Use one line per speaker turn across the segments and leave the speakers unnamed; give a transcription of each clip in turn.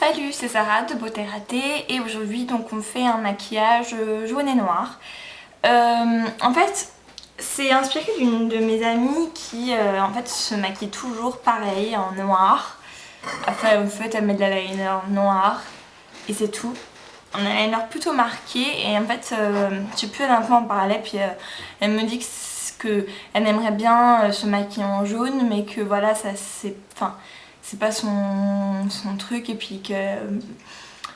Salut, c'est Sarah de Beauté Ratée et aujourd'hui donc on fait un maquillage jaune et noir. En fait c'est inspiré d'une de mes amies qui en fait se maquille toujours pareil en noir. Enfin en fait elle met de l'eyeliner noir et c'est tout. Un eyeliner plutôt marqué et en fait je sais plus, elle en parlait puis elle me dit que elle aimerait bien se maquiller en jaune mais que voilà ça c'est pas son truc et puis que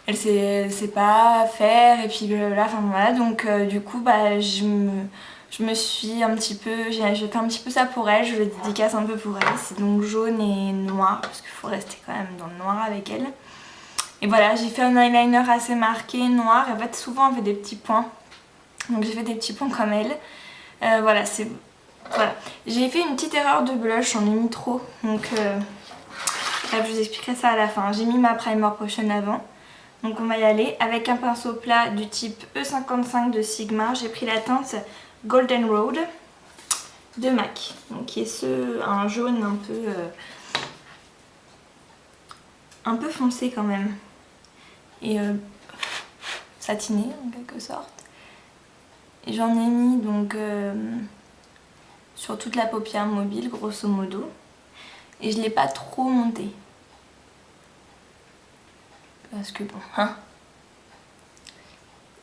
elle sait pas faire et puis là enfin voilà donc du coup bah je me suis un petit peu j'ai fait un petit peu ça pour elle, je le dédicace un peu pour elle. C'est donc jaune et noir parce qu'il faut rester quand même dans le noir avec elle. Et voilà, j'ai fait un eyeliner assez marqué noir et en fait souvent on fait des petits points, donc j'ai fait des petits points comme elle. Voilà, c'est voilà. J'ai fait une petite erreur de blush, j'en ai mis trop donc bref, je vous expliquerai ça à la fin. J'ai mis ma primer potion avant. Donc on va y aller. Avec un pinceau plat du type E55 de Sigma, j'ai pris la teinte Golden Road de MAC. Donc qui est un jaune un peu foncé quand même. Et satiné en quelque sorte. Et j'en ai mis donc sur toute la paupière mobile grosso modo. Et je ne l'ai pas trop monté. Parce que bon, hein,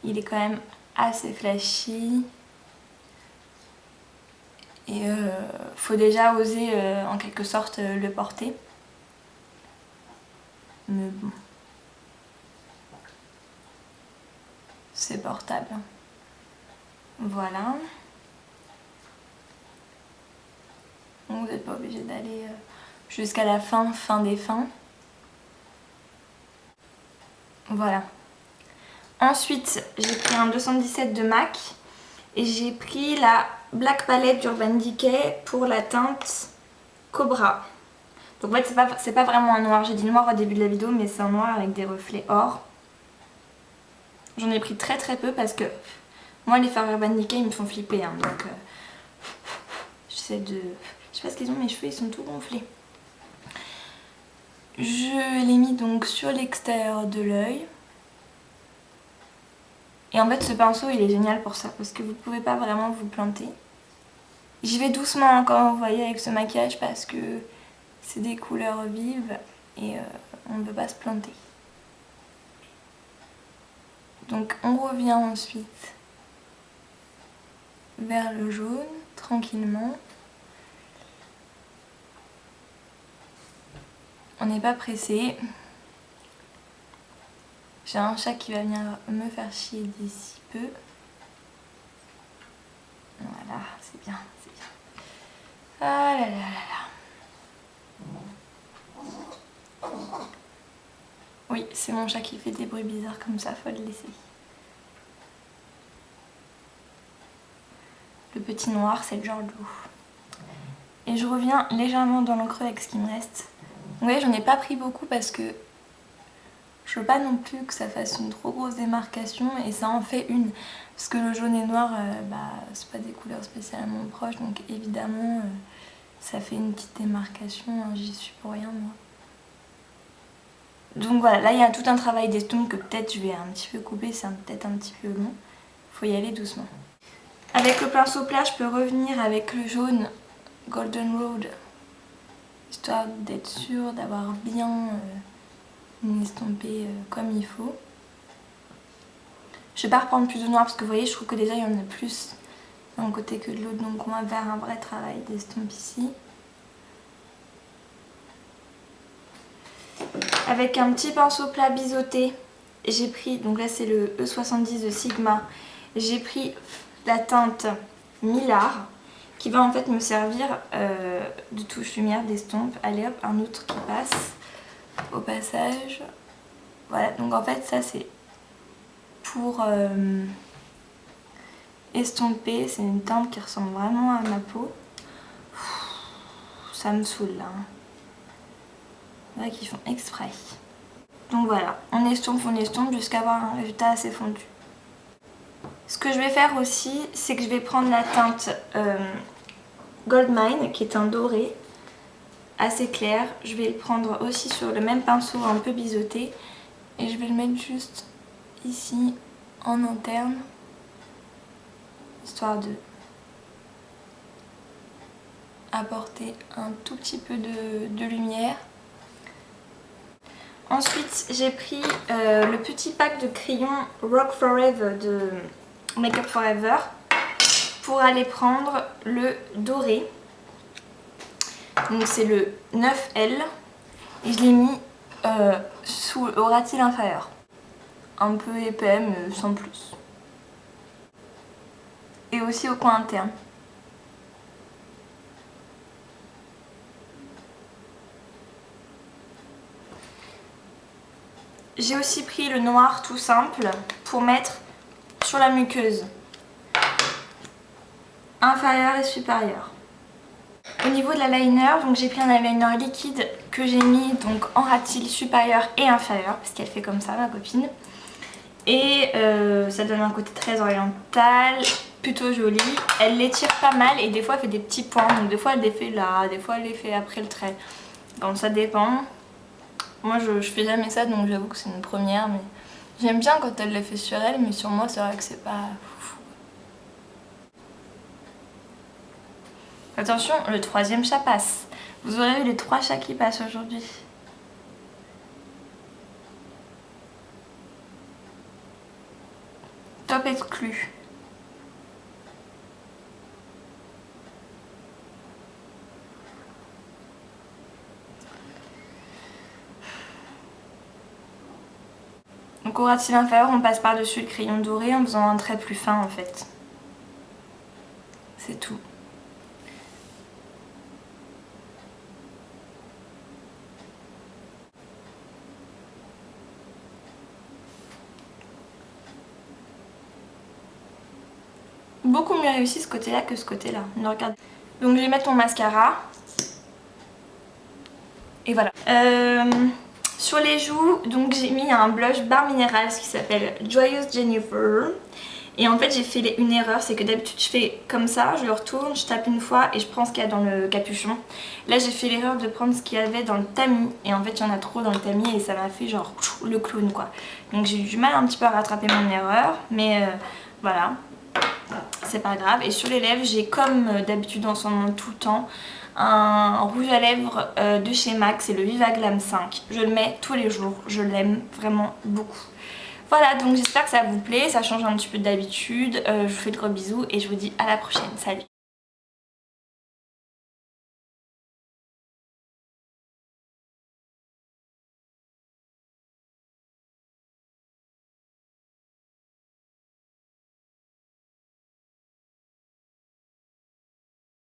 il est quand même assez flashy. Et faut déjà oser en quelque sorte le porter. Mais bon, c'est portable. Voilà. Donc vous n'êtes pas obligé d'aller jusqu'à la fin des fins. Voilà. Ensuite, j'ai pris un 217 de MAC et j'ai pris la Black Palette d'Urban Decay pour la teinte Cobra. Donc en fait, c'est pas vraiment un noir. J'ai dit noir au début de la vidéo, mais c'est un noir avec des reflets or. J'en ai pris très très peu parce que moi, les fards Urban Decay, ils me font flipper. Hein, donc j'essaie de... Je sais pas ce qu'ils ont, mes cheveux, ils sont tout gonflés. Je l'ai mis donc sur l'extérieur de l'œil. Et en fait ce pinceau il est génial pour ça parce que vous pouvez pas vraiment vous planter. J'y vais doucement quand vous voyez avec ce maquillage parce que c'est des couleurs vives et on ne peut pas se planter. Donc on revient ensuite vers le jaune tranquillement. On n'est pas pressé. J'ai un chat qui va venir me faire chier d'ici peu. Voilà, c'est bien, c'est bien. Ah là là là là. Oui, c'est mon chat qui fait des bruits bizarres comme ça, faut le laisser. Le petit noir, c'est le Giorgio. Et je reviens légèrement dans le creux avec ce qui me reste. Vous voyez, j'en ai pas pris beaucoup parce que je veux pas non plus que ça fasse une trop grosse démarcation et ça en fait une. Parce que le jaune et noir, c'est pas des couleurs spécialement proches, donc évidemment ça fait une petite démarcation, hein, j'y suis pour rien moi. Donc voilà, là il y a tout un travail d'estompe que peut-être je vais un petit peu couper, c'est peut-être un petit peu long. Faut y aller doucement. Avec le pinceau plat, je peux revenir avec le jaune Golden Road, histoire d'être sûre d'avoir bien une estompée comme il faut. Je vais pas reprendre plus de noir parce que vous voyez, je trouve que déjà il y en a plus d'un côté que de l'autre, donc on va faire un vrai travail d'estompe ici. Avec un petit pinceau plat biseauté, j'ai pris, donc là c'est le E70 de Sigma, j'ai pris la teinte Millard qui va en fait me servir de touche lumière d'estompe. Allez hop, un autre qui passe au passage. Voilà, donc en fait ça c'est pour estomper, c'est une teinte qui ressemble vraiment à ma peau. Ça me saoule là. Là qu'ils font exprès. Donc voilà, on estompe jusqu'à avoir un résultat assez fondu. Ce que je vais faire aussi, c'est que je vais prendre la teinte Gold Mine, qui est un doré. assez clair. Je vais le prendre aussi sur le même pinceau un peu biseauté et je vais le mettre juste ici en interne, histoire de apporter un tout petit peu de lumière. Ensuite j'ai pris le petit pack de crayons Rock Forever de Make Up For Ever pour aller prendre le doré. Donc c'est le 9L et je l'ai mis au ratil inférieur. Un peu épais mais sans plus. Et aussi au coin interne. J'ai aussi pris le noir tout simple pour mettre sur la muqueuse inférieure et supérieure. Au niveau de l'eyeliner, donc j'ai pris un eyeliner liquide que j'ai mis donc en ratil supérieur et inférieur parce qu'elle fait comme ça ma copine. Et ça donne un côté très oriental, plutôt joli. Elle l'étire pas mal et des fois elle fait des petits points, donc des fois elle les fait là, des fois elle les fait après le trait. Donc ça dépend. Moi je fais jamais ça donc j'avoue que c'est une première, mais j'aime bien quand elle les fait sur elle, mais sur moi c'est vrai que c'est pas fou. Attention, le troisième chat passe. Vous aurez eu les 3 chats qui passent aujourd'hui. Top exclu. Donc au ratil inférieur, on passe par-dessus le crayon doré en faisant un trait plus fin en fait. C'est tout. Beaucoup mieux réussi ce côté-là que ce côté-là. Regarde. Donc je vais mettre mon mascara. Et voilà. Sur les joues, donc j'ai mis un blush Bare Minerals qui s'appelle Joyous Jennifer. Et en fait j'ai fait une erreur, c'est que d'habitude je fais comme ça, je le retourne, je tape une fois et je prends ce qu'il y a dans le capuchon. Là j'ai fait l'erreur de prendre ce qu'il y avait dans le tamis et en fait il y en a trop dans le tamis et ça m'a fait genre le clown quoi. Donc j'ai eu du mal un petit peu à rattraper mon erreur, mais voilà, c'est pas grave. Et sur les lèvres j'ai comme d'habitude en ce moment tout le temps un rouge à lèvres de chez MAC, c'est le Viva Glam 5. Je le mets tous les jours, je l'aime vraiment beaucoup. Voilà, donc j'espère que ça vous plaît, ça change un petit peu d'habitude. Je vous fais de gros bisous et je vous dis à la prochaine. Salut!